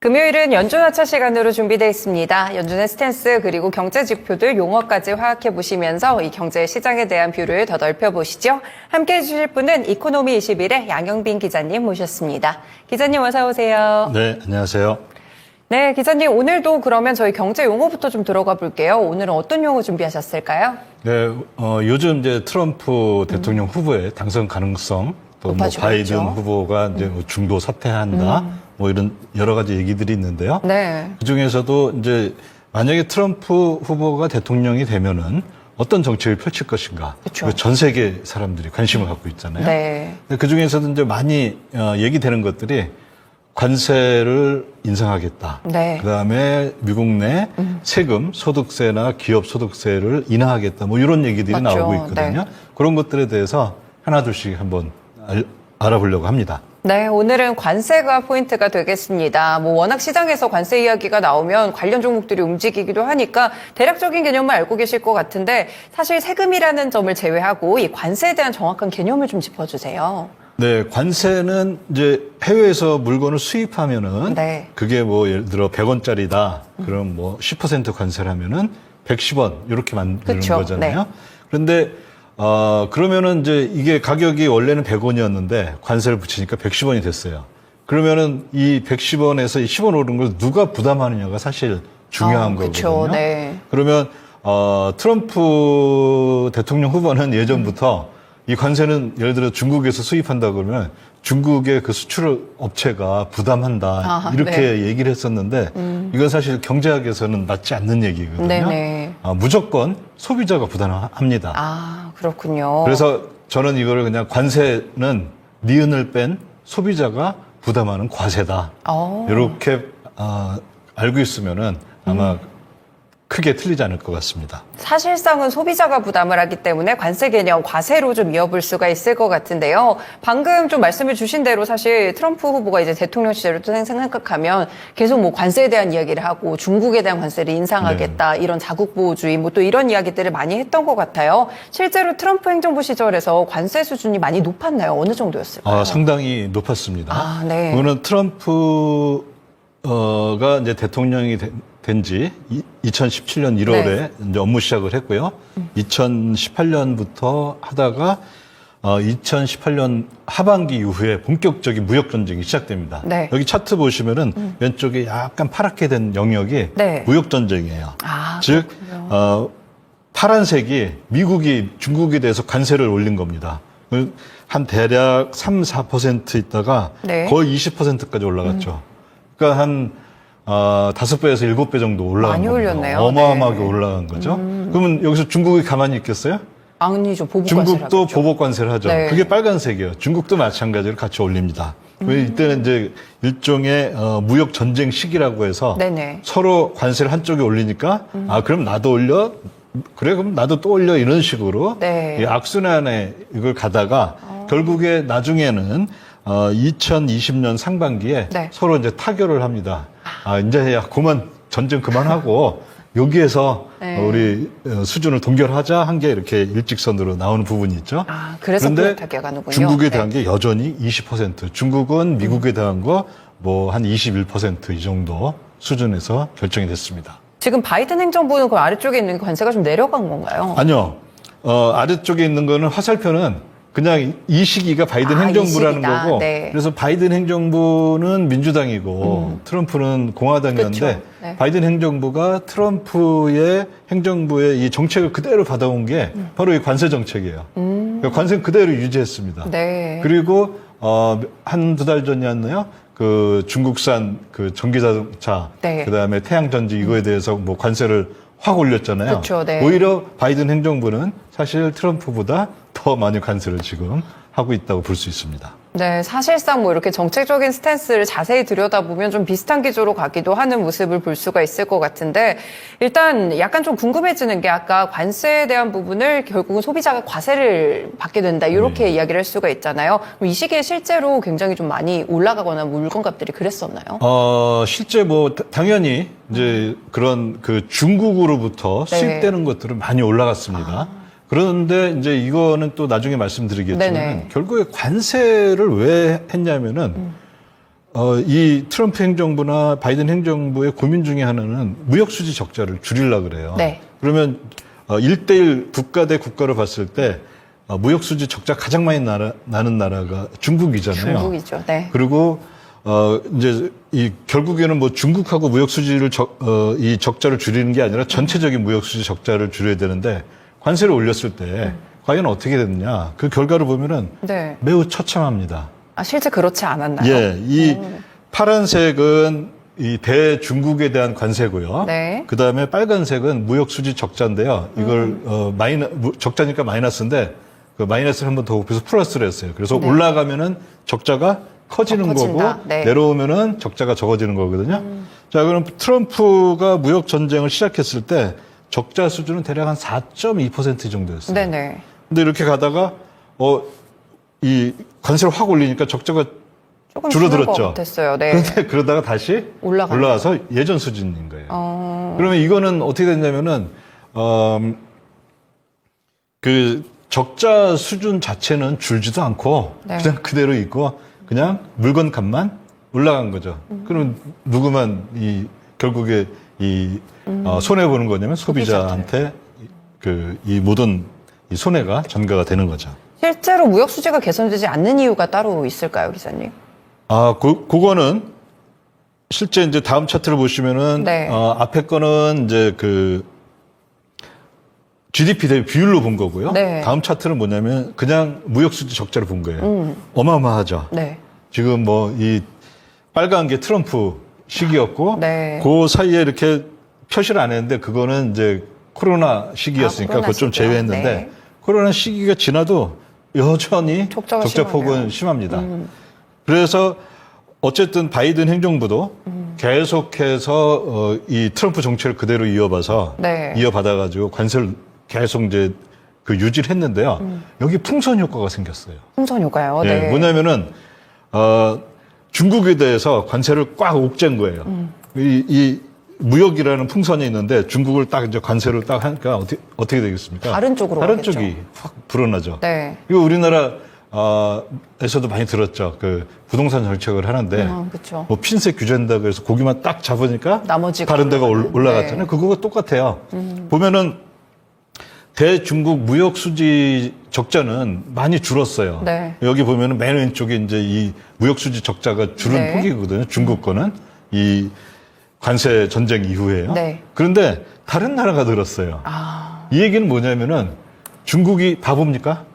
금요일은 연준하차 시간으로 준비되어 있습니다. 연준의 스탠스 그리고 경제 지표들 용어까지 화학해 보시면서 이 경제 시장에 대한 뷰를 더 넓혀보시죠. 함께해 주실 분은 이코노미 21의 양영빈 기자님 모셨습니다. 기자님 어서 오세요. 네, 안녕하세요. 네, 기자님 오늘도 그러면 저희 경제 용어부터 좀 들어가 볼게요. 오늘은 어떤 용어 준비하셨을까요? 네, 요즘 이제 트럼프 대통령 후보의 당선 가능성 또 뭐 바이든 후보가 이제 뭐 중도 사퇴한다 뭐 이런 여러 가지 얘기들이 있는데요. 네. 그 중에서도 이제 만약에 트럼프 후보가 대통령이 되면은 어떤 정책을 펼칠 것인가. 그쵸. 전 세계 사람들이 관심을 갖고 있잖아요. 네. 그 중에서도 이제 많이 얘기되는 것들이 관세를 인상하겠다. 네. 그다음에 미국 내 세금, 소득세나 기업 소득세를 인하하겠다. 뭐 이런 얘기들이 맞죠. 나오고 있거든요. 네. 그런 것들에 대해서 하나둘씩 한번 알아보려고 합니다. 네, 오늘은 관세가 포인트가 되겠습니다. 뭐 워낙 시장에서 관세 이야기가 나오면 관련 종목들이 움직이기도 하니까 대략적인 개념을 알고 계실 것 같은데 사실 세금이라는 점을 제외하고 이 관세에 대한 정확한 개념을 좀 짚어주세요. 네, 관세는 이제 해외에서 물건을 수입하면은 네. 그게 뭐 예를 들어 100원짜리다. 그럼 뭐 10% 관세를 하면은 110원 이렇게 만드는 그쵸. 거잖아요. 네. 그런데 그러면은 이제 이게 가격이 원래는 100원이었는데 관세를 붙이니까 110원이 됐어요. 그러면은 이 110원에서 이 10원 오른 걸 누가 부담하느냐가 사실 중요한 그쵸. 거거든요. 네. 그러면 트럼프 대통령 후보는 예전부터 이 관세는 예를 들어 중국에서 수입한다 그러면 중국의 그 수출 업체가 부담한다 이렇게 네. 얘기를 했었는데 이건 사실 경제학에서는 맞지 않는 얘기거든요. 네네. 무조건 소비자가 부담합니다. 아, 그렇군요. 그래서 저는 이거를 그냥 관세는 니은을 뺀 소비자가 부담하는 과세다. 이렇게 알고 있으면은 아마 크게 틀리지 않을 것 같습니다. 사실상은 소비자가 부담을 하기 때문에 관세 개념, 과세로 좀 이어볼 수가 있을 것 같은데요. 방금 좀 말씀해 주신 대로 사실 트럼프 후보가 이제 대통령 시절을 또 생각하면 계속 뭐 관세에 대한 이야기를 하고 중국에 대한 관세를 인상하겠다, 네. 이런 자국보호주의, 뭐 또 이런 이야기들을 많이 했던 것 같아요. 실제로 트럼프 행정부 시절에서 관세 수준이 많이 높았나요? 어느 정도였을까요? 상당히 높았습니다. 네. 그거는 트럼프가 이제 대통령이 된 지 2017년 1월에 네. 이제 업무 시작을 했고요. 2018년부터 하다가 2018년 하반기 이후에 본격적인 무역 전쟁이 시작됩니다. 네. 여기 차트 보시면은 왼쪽에 약간 파랗게 된 영역이 네. 무역 전쟁이에요. 즉 그렇군요. 파란색이 미국이 중국에 대해서 관세를 올린 겁니다. 한 대략 3-4% 있다가 네. 거의 20%까지 올라갔죠. 그러니까 한 5배에서 7배 정도 올라간 많이 겁니다. 올렸네요. 어마어마하게 네. 올라간 거죠. 그러면 여기서 중국이 가만히 있겠어요? 아니죠. 보복 관세를 중국도 하겠죠. 보복 관세를 하죠. 네. 그게 빨간색이에요. 중국도 마찬가지로 같이 올립니다. 이때는 이제 일종의 무역 전쟁 시기라고 해서 네네. 서로 관세를 한쪽에 올리니까 그럼 나도 올려. 그래 그럼 나도 또 올려 이런 식으로 네. 이 악순환에 이걸 가다가 결국에 나중에는 2020년 상반기에 네. 서로 이제 타결을 합니다. 이제 야 그만 전쟁 그만하고 여기에서 네. 우리 수준을 동결하자 한 게 이렇게 일직선으로 나오는 부분이 있죠. 그래서 그런데 그렇게 가는군요. 중국에 네. 대한 게 여전히 20%, 중국은 미국에 대한 거 뭐 한 21% 이 정도 수준에서 결정이 됐습니다. 지금 바이든 행정부는 그 아래쪽에 있는 관세가 좀 내려간 건가요? 아니요. 아래쪽에 있는 거는 화살표는 그냥 이 시기가 바이든 이 행정부라는 시기다. 거고 네. 그래서 바이든 행정부는 민주당이고 트럼프는 공화당이었는데 그쵸. 네. 바이든 행정부가 트럼프의 행정부의 이 정책을 그대로 받아온 게 바로 이 관세 정책이에요. 그러니까 관세는 그대로 유지했습니다. 네. 그리고 한두 달 전이었나요? 그 중국산 그 전기자동차 네. 그다음에 태양전지 이거에 대해서 뭐 관세를 확 올렸잖아요. 그쵸, 네. 오히려 바이든 행정부는 사실 트럼프보다 더 많이 관세를 지금 하고 있다고 볼 수 있습니다. 네, 사실상 뭐 이렇게 정책적인 스탠스를 자세히 들여다보면 좀 비슷한 기조로 가기도 하는 모습을 볼 수가 있을 것 같은데 일단 약간 좀 궁금해지는 게 아까 관세에 대한 부분을 결국은 소비자가 과세를 받게 된다 이렇게 이야기를 할 수가 있잖아요. 그럼 이 시기에 실제로 굉장히 좀 많이 올라가거나 물건값들이 그랬었나요? 실제 뭐 당연히 이제 그런 그 중국으로부터 네. 수입되는 것들은 많이 올라갔습니다. 그런데 이제 이거는 또 나중에 말씀드리겠지만 네네. 결국에 관세를 왜 했냐면은 이 트럼프 행정부나 바이든 행정부의 고민 중에 하나는 무역 수지 적자를 줄이려고 그래요. 네. 그러면 1대1 국가 대 국가로 봤을 때 무역 수지 적자 가장 많이 나는 나라가 중국이잖아요. 중국이죠. 네. 그리고 이제 결국에는 뭐 중국하고 무역 수지를 이 적자를 줄이는 게 아니라 전체적인 무역 수지 적자를 줄여야 되는데 관세를 올렸을 때 과연 어떻게 됐느냐? 그 결과를 보면은 네. 매우 처참합니다. 실제 그렇지 않았나요? 예, 이 파란색은 이 대중국에 대한 관세고요. 네. 그 다음에 빨간색은 무역 수지 적자인데요. 이걸 적자니까 마이너스인데 그 마이너스를 한 번 더 곱해서 플러스를 했어요. 그래서 네. 올라가면은 적자가 커지는 거고 네. 내려오면은 적자가 적어지는 거거든요. 자, 그럼 트럼프가 무역 전쟁을 시작했을 때 적자 수준은 대략 한 4.2% 정도였어요. 네네. 근데 이렇게 가다가 이 관세를 확 올리니까 적자가 조금 줄어들었죠. 됐어요. 네. 그런데 그러다가 다시 올라가네요. 올라와서 예전 수준인 거예요. 그러면 이거는 어떻게 됐냐면은 그 적자 수준 자체는 줄지도 않고 네. 그냥 그대로 있고 그냥 물건 값만 올라간 거죠. 그러면 누구만 결국에 손해 보는 거냐면 소비자한테 이 모든 이 손해가 전가가 되는 거죠. 실제로 무역 수지가 개선되지 않는 이유가 따로 있을까요, 기자님? 그거는 실제 이제 다음 차트를 보시면은 네. 앞에 거는 이제 그 GDP 대비 비율로 본 거고요. 네. 다음 차트는 뭐냐면 그냥 무역 수지 적자를 본 거예요. 어마어마하죠. 네. 지금 뭐 이 빨간 게 트럼프 시기였고 네. 그 사이에 이렇게 표시를 안 했는데 그거는 이제 코로나 시기였으니까 코로나 그걸 좀 시기요? 제외했는데 네. 코로나 시기가 지나도 여전히 적자가 적자폭은 심합니다. 그래서 어쨌든 바이든 행정부도 계속해서 이 트럼프 정책을 그대로 이어봐서 네. 이어받아가지고 관세를 계속 이제 그 유지를 했는데요. 여기 풍선 효과가 생겼어요. 풍선 효과요. 예, 네. 뭐냐면은 중국에 대해서 관세를 꽉 옥죄는 거예요. 이 무역이라는 풍선이 있는데 중국을 딱 이제 관세를 딱 하니까 어떻게 되겠습니까? 다른 쪽으로 다른 가겠죠. 쪽이 확 불어나죠. 네. 이거 우리나라에서도 많이 들었죠. 그 부동산 정책을 하는데 그렇죠. 뭐 핀셋 규제한다고 해서 고기만 딱 잡으니까 나머지가 다른 데가 올라갔잖아요. 네. 그거가 똑같아요. 보면은 대중국 무역 수지 적자는 많이 줄었어요. 네. 여기 보면은 맨 왼쪽에 이제 이 무역 수지 적자가 줄은 네. 폭이거든요. 중국 거는 이 관세 전쟁 이후에요. 네. 그런데 다른 나라가 늘었어요. 이 얘기는 뭐냐면은 중국이 바보입니까?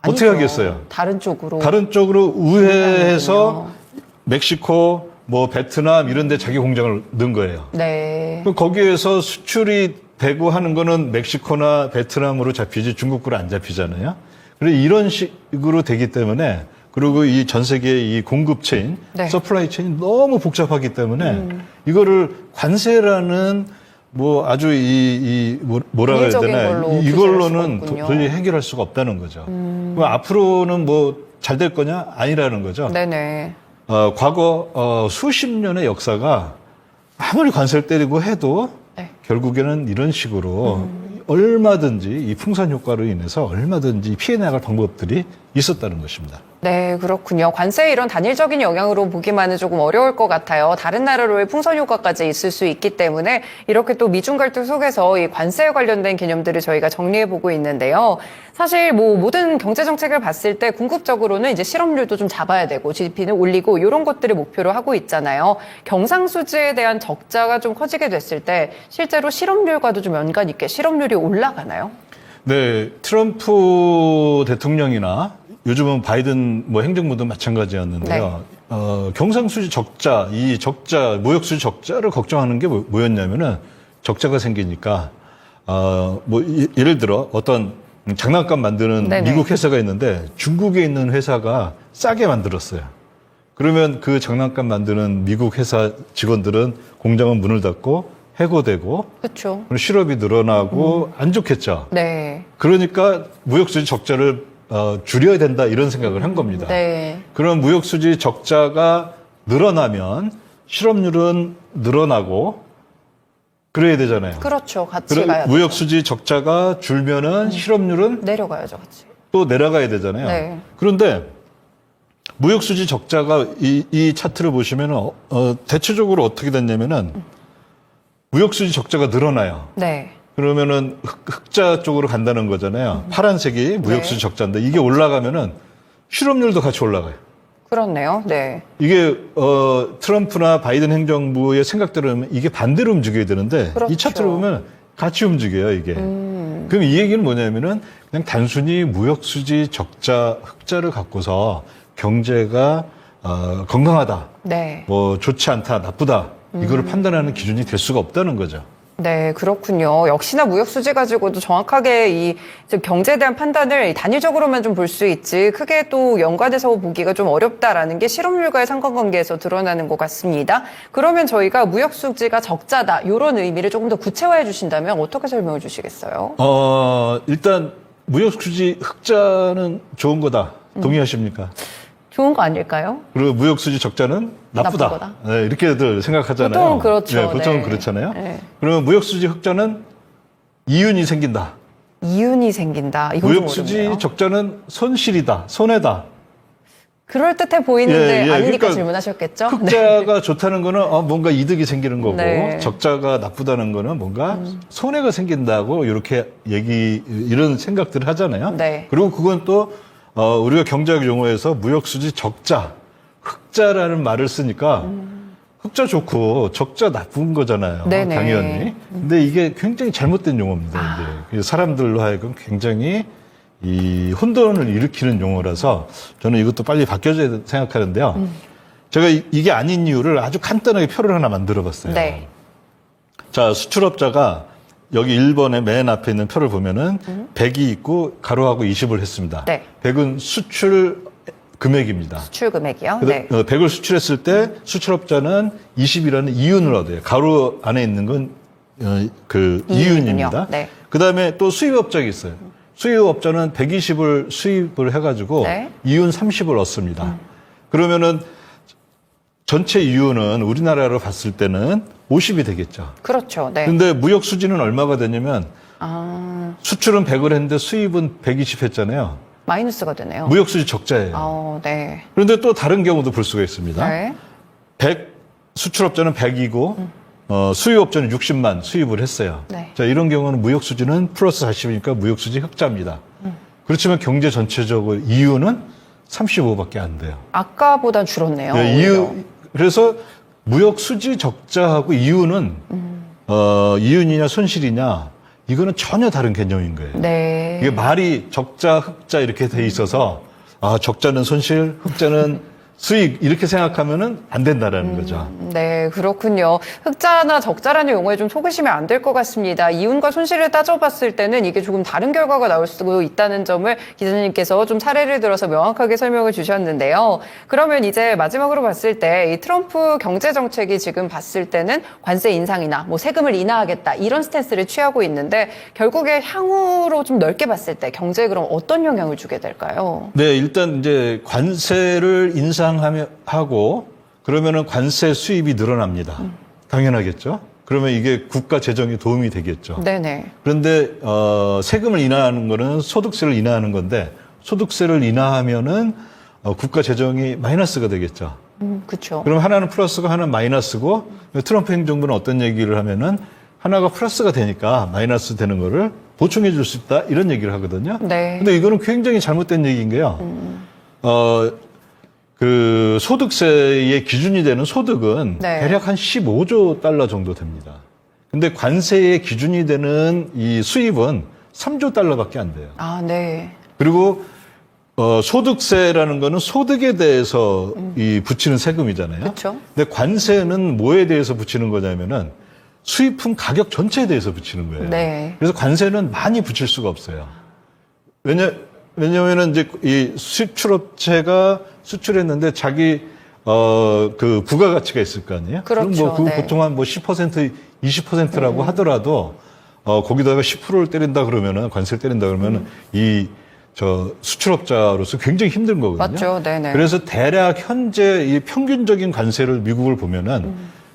어떻게 아니죠. 하겠어요? 다른 쪽으로. 다른 쪽으로 우회해서 공장이군요. 멕시코, 뭐 베트남 이런 데 자기 공장을 넣은 거예요. 네. 그럼 거기에서 수출이 되고 하는 거는 멕시코나 베트남으로 잡히지 중국으로 안 잡히잖아요. 그래서 이런 식으로 되기 때문에 그리고 이 전 세계의 이 공급 체인, 네. 서플라이 체인이 너무 복잡하기 때문에 이거를 관세라는 뭐 아주 뭐라고 해야 인위적인 되나 걸로 이걸로는 규제할 수가 없군요. 도저히 해결할 수가 없다는 거죠. 그럼 앞으로는 뭐 잘 될 거냐? 아니라는 거죠. 네네. 과거 수십 년의 역사가 아무리 관세를 때리고 해도 네. 결국에는 이런 식으로 얼마든지 이 풍선 효과로 인해서 얼마든지 피해 나갈 방법들이 있었다는 것입니다. 네, 그렇군요. 관세의 이런 단일적인 영향으로 보기만은 조금 어려울 것 같아요. 다른 나라로의 풍선 효과까지 있을 수 있기 때문에 이렇게 또 미중 갈등 속에서 이 관세에 관련된 개념들을 저희가 정리해 보고 있는데요. 사실 뭐 모든 경제 정책을 봤을 때 궁극적으로는 이제 실업률도 좀 잡아야 되고 GDP는 올리고 이런 것들을 목표로 하고 있잖아요. 경상수지에 대한 적자가 좀 커지게 됐을 때 실제로 실업률과도 좀 연관 있게 실업률이 올라가나요? 네, 트럼프 대통령이나 요즘은 바이든 뭐 행정부도 마찬가지였는데요. 경상수지 적자, 이 적자, 무역수지 적자를 걱정하는 게 뭐였냐면은 적자가 생기니까 뭐 예를 들어 어떤 장난감 만드는 네네. 미국 회사가 있는데 중국에 있는 회사가 싸게 만들었어요. 그러면 그 장난감 만드는 미국 회사 직원들은 공장은 문을 닫고 해고되고 그렇죠. 실업이 늘어나고 안 좋겠죠. 네. 그러니까 무역수지 적자를 줄여야 된다 이런 생각을 한 겁니다. 네. 그런 무역수지 적자가 늘어나면 실업률은 늘어나고 그래야 되잖아요. 그렇죠. 같이 가야 돼요. 무역수지 적자가 줄면은 실업률은 내려가야죠, 같이. 또 내려가야 되잖아요. 네. 그런데 무역수지 적자가 이 차트를 보시면 대체적으로 어떻게 됐냐면은 무역수지 적자가 늘어나요. 네. 그러면은 흑자 쪽으로 간다는 거잖아요. 파란색이 무역수지 적자인데 이게 올라가면은 실업률도 같이 올라가요. 그렇네요. 네. 이게 트럼프나 바이든 행정부의 생각대로면 이게 반대로 움직여야 되는데 그렇죠. 이 차트를 보면 같이 움직여요, 이게. 그럼 이 얘기는 뭐냐면은 그냥 단순히 무역수지 적자, 흑자를 갖고서 경제가 건강하다, 네. 뭐 좋지 않다, 나쁘다 이거를 판단하는 기준이 될 수가 없다는 거죠. 네, 그렇군요. 역시나 무역 수지 가지고도 정확하게 이 경제에 대한 판단을 단위적으로만 좀 볼 수 있지 크게 또 연관해서 보기가 좀 어렵다라는 게 실업률과의 상관관계에서 드러나는 것 같습니다. 그러면 저희가 무역 수지가 적자다 이런 의미를 조금 더 구체화해 주신다면 어떻게 설명해 주시겠어요? 일단 무역수지 흑자는 좋은 거다. 동의하십니까? 좋은 거 아닐까요? 그리고 무역수지 적자는 나쁘다. 나쁜 거다. 네, 이렇게들 생각하잖아요. 보통은 그렇죠. 네, 보통은 네. 그렇잖아요. 네. 그러면 무역수지 흑자는 이윤이 생긴다. 이윤이 생긴다. 이건 좀 무역수지 어렵네요. 적자는 손실이다. 손해다. 그럴듯해 보이는데 예, 아니니까 그러니까 질문하셨겠죠? 흑자가 좋다는 거는 뭔가 이득이 생기는 거고 네. 적자가 나쁘다는 거는 뭔가 손해가 생긴다고 이렇게 이런 생각들을 하잖아요. 네. 그리고 그건 또 우리가 경제학 용어에서 무역수지 적자, 흑자라는 말을 쓰니까 흑자 좋고 적자 나쁜 거잖아요. 네네. 당연히. 근데 이게 굉장히 잘못된 용어입니다. 이제 사람들로 하여금 굉장히 이 혼돈을 일으키는 용어라서 저는 이것도 빨리 바뀌어져야 생각하는데요. 제가 이게 아닌 이유를 아주 간단하게 표를 하나 만들어 봤어요. 네. 자, 수출업자가 여기 1번에 맨 앞에 있는 표를 보면은 100이 있고 가로하고 20을 했습니다. 네. 100은 수출 금액입니다. 수출 금액이요? 네. 100을 수출했을 때 수출업자는 20이라는 이윤을 얻어요. 가로 안에 있는 건 그 이윤입니다. 네. 그다음에 또 수입업자가 있어요. 수입업자는 120을 수입을 해가지고 네. 이윤 30을 얻습니다. 그러면은 전체 이윤은 우리나라로 봤을 때는 50이 되겠죠. 그렇죠. 네. 근데 무역 수지는 얼마가 되냐면 수출은 100을 했는데 수입은 120 했잖아요. 마이너스가 되네요. 무역 수지 적자예요. 네. 그런데 또 다른 경우도 볼 수가 있습니다. 네. 100 수출업자는 100이고 수입업자는 60만 수입을 했어요. 네. 자, 이런 경우는 무역 수지는 플러스 40이니까 무역 수지 흑자입니다. 그렇지만 경제 전체적으로 이윤은 35밖에 안 돼요. 아까보다 줄었네요. 네, 오히려. 그래서 무역 수지 적자하고 이윤은 이윤이냐 손실이냐 이거는 전혀 다른 개념인 거예요. 네. 이게 말이 적자, 흑자 이렇게 돼 있어서 적자는 손실, 흑자는 수익 이렇게 생각하면은 안 된다라는 거죠. 네, 그렇군요. 흑자나 적자라는 용어에 좀 속으시면 안 될 것 같습니다. 이윤과 손실을 따져봤을 때는 이게 조금 다른 결과가 나올 수도 있다는 점을 기자님께서 좀 사례를 들어서 명확하게 설명을 주셨는데요. 그러면 이제 마지막으로 봤을 때 이 트럼프 경제 정책이 지금 봤을 때는 관세 인상이나 뭐 세금을 인하하겠다 이런 스탠스를 취하고 있는데 결국에 향후로 좀 넓게 봤을 때 경제에 그럼 어떤 영향을 주게 될까요? 네, 일단 이제 관세를 인상하고 그러면은 관세 수입이 늘어납니다. 당연하겠죠. 그러면 이게 국가 재정에 도움이 되겠죠. 네네. 그런데 세금을 인하하는 거는 소득세를 인하하는 건데 소득세를 인하하면은 국가 재정이 마이너스가 되겠죠. 그렇죠. 그럼 하나는 플러스고 하나는 마이너스고 트럼프 행정부는 어떤 얘기를 하면은 하나가 플러스가 되니까 마이너스 되는 거를 보충해 줄 수 있다 이런 얘기를 하거든요. 네. 근데 이거는 굉장히 잘못된 얘기인 게요. 그 소득세의 기준이 되는 소득은 네. 대략 한 15조 달러 정도 됩니다. 근데 관세의 기준이 되는 이 수입은 3조 달러밖에 안 돼요. 네. 그리고 소득세라는 거는 소득에 대해서 이 붙이는 세금이잖아요. 그렇죠. 근데 관세는 뭐에 대해서 붙이는 거냐면은 수입품 가격 전체에 대해서 붙이는 거예요. 네. 그래서 관세는 많이 붙일 수가 없어요. 왜냐면은 이제 이 수출업체가 수출했는데 자기 그 부가가치가 있을 거 아니에요? 그렇죠. 그럼 뭐 네. 보통 한 뭐 10%, 20%라고 하더라도 거기다가 10%를 때린다 그러면은 관세를 때린다 그러면은 저 수출업자로서 굉장히 힘든 거거든요. 맞죠. 네네. 그래서 대략 현재 이 평균적인 관세를 미국을 보면은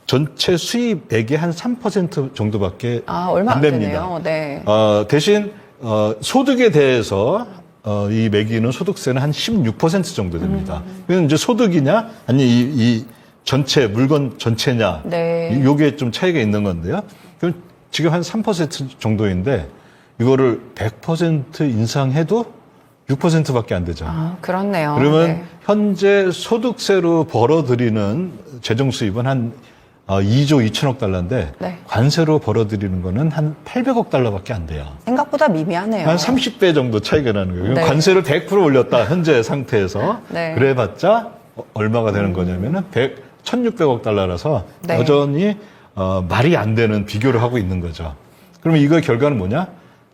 전체 수입액의 한 3% 정도밖에 얼마 안 안 됩니다. 되네요. 네. 대신 소득에 대해서 이 매기는 소득세는 한 16% 정도 됩니다. 이건 이제 소득이냐, 아니 이 전체 물건 전체냐, 네. 요게 좀 차이가 있는 건데요. 그럼 지금 한 3% 정도인데 이거를 100% 인상해도 6%밖에 안 되죠. 아, 그렇네요. 그러면 네. 현재 소득세로 벌어들이는 재정 수입은 한 2조 2천억 달러인데 네. 관세로 벌어들이는 거는 한 800억 달러밖에 안 돼요. 생각보다 미미하네요. 한 30배 정도 차이가 나는 거예요. 네. 관세를 100% 올렸다, 현재 상태에서. 네. 그래봤자 얼마가 되는 거냐면은 1,600억 달러라서 네. 여전히 말이 안 되는 비교를 하고 있는 거죠. 그러면 이거의 결과는 뭐냐?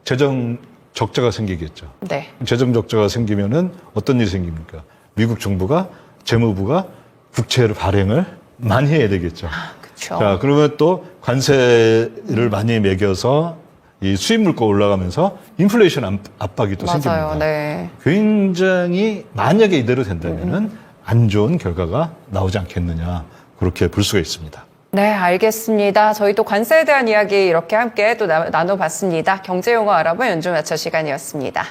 재정 적자가 생기겠죠. 네. 재정 적자가 생기면은 어떤 일이 생깁니까? 미국 정부가, 재무부가 국채를 발행을 많이 해야 되겠죠. 그렇죠. 자, 그러면 또 관세를 많이 매겨서 이 수입 물가 올라가면서 인플레이션 압박이 또 맞아요. 생깁니다. 네. 굉장히 만약에 이대로 된다면은 안 좋은 결과가 나오지 않겠느냐, 그렇게 볼 수가 있습니다. 네, 알겠습니다. 저희 또 관세에 대한 이야기 이렇게 함께 또 나눠봤습니다. 경제용어 알아본 연주마처 시간이었습니다.